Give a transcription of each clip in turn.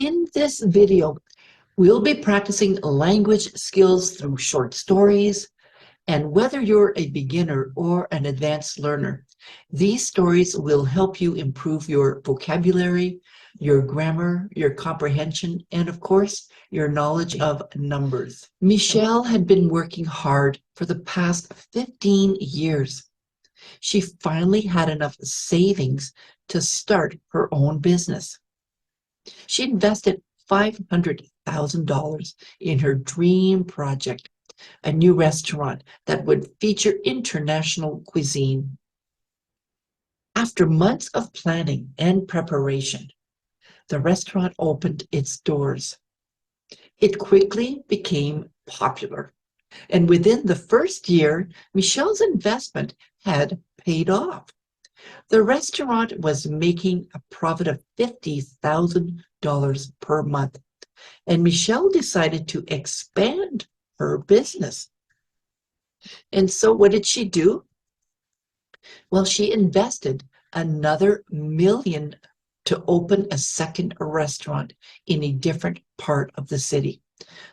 In this video, we'll be practicing language skills through short stories, and whether you're a beginner or an advanced learner, these stories will help you improve your vocabulary, your grammar, your comprehension, and of course, your knowledge of numbers. Michelle had been working hard for the past 15 years. She finally had enough savings to start her own business. She invested $500,000 in her dream project, a new restaurant that would feature international cuisine. After months of planning and preparation, the restaurant opened its doors. It quickly became popular, and within the first year, Michelle's investment had paid off. The restaurant was making a profit of $50,000 per month, and Michelle decided to expand her business. And so what did she do? Well, she invested another $1 million to open a second restaurant in a different part of the city.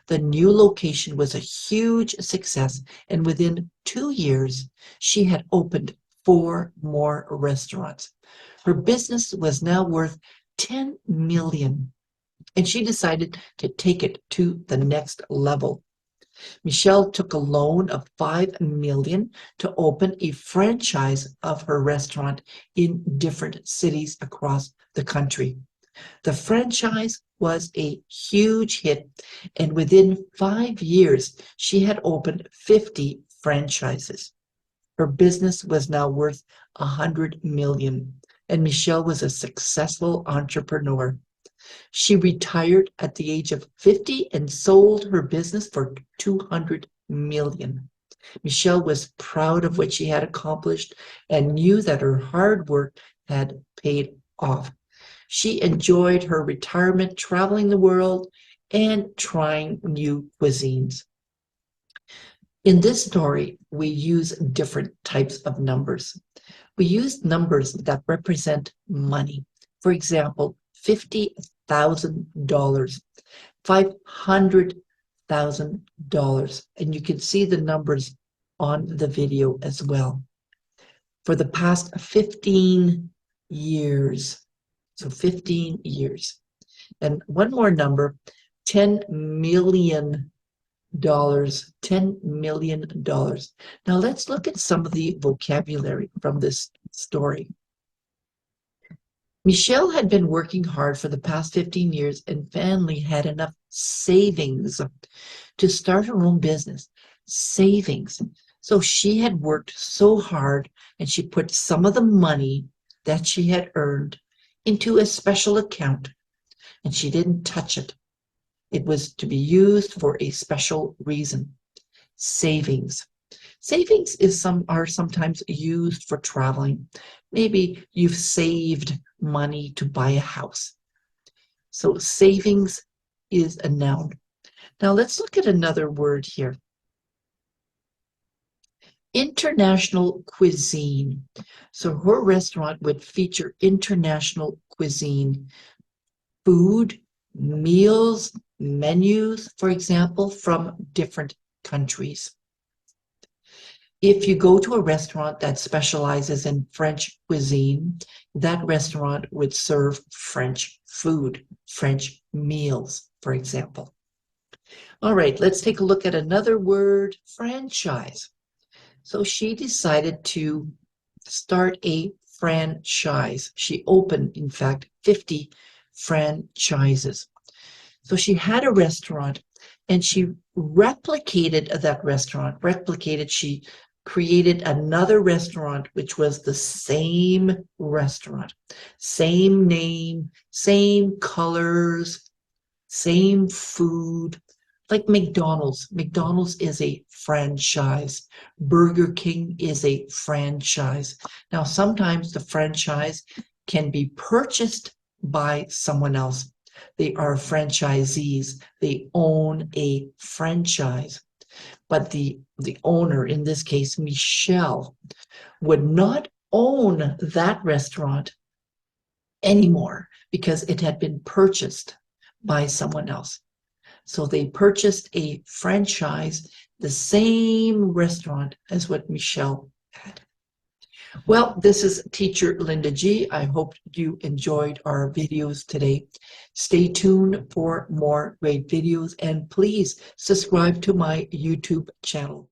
The new location was a huge success, and within 2 years, she had opened 4 more restaurants. Her business was now worth $10 million, and she decided to take it to the next level. Michelle took a loan of $5 million to open a franchise of her restaurant in different cities across the country. The franchise was a huge hit, and within 5 years, she had opened 50 franchises. Her business was now worth $100 million, and Michelle was a successful entrepreneur. She retired at the age of 50 and sold her business for $200 million. Michelle was proud of what she had accomplished and knew that her hard work had paid off. She enjoyed her retirement, traveling the world and trying new cuisines. In this story, we use different types of numbers. We use numbers that represent money. For example, $50,000, $500,000, and you can see the numbers on the video as well. For the past 15 years, so 15 years. And one more number, $10 million. $10 million. Now let's look at some of the vocabulary from this story. Michelle had been working hard for the past 15 years and finally had enough savings to start her own business. Savings. So she had worked so hard, and she put some of the money that she had earned into a special account, and she didn't touch it. It was to be used for a special reason. Savings. Savings are sometimes used for traveling. Maybe you've saved money to buy a house. So savings is a noun. Now let's look at another word here. International cuisine. So her restaurant would feature international cuisine, food, meals, menus, for example, from different countries. If you go to a restaurant that specializes in French cuisine, that restaurant would serve French food, French meals, for example. All right, let's take a look at another word, franchise. So she decided to start a franchise. She opened, in fact, 50 franchises. So she had a restaurant, and she replicated that restaurant. She created another restaurant, which was the same restaurant, same name, same colors, same food, like McDonald's. McDonald's is a franchise. Burger King is a franchise. Now, sometimes the franchise can be purchased by someone else. They are franchisees. They own a franchise. But the owner, in this case, Michelle, would not own that restaurant anymore because it had been purchased by someone else. So they purchased a franchise, the same restaurant as what Michelle had. Well, this is teacher Linda G. I hope you enjoyed our videos today. Stay tuned for more great videos, and please subscribe to my YouTube channel.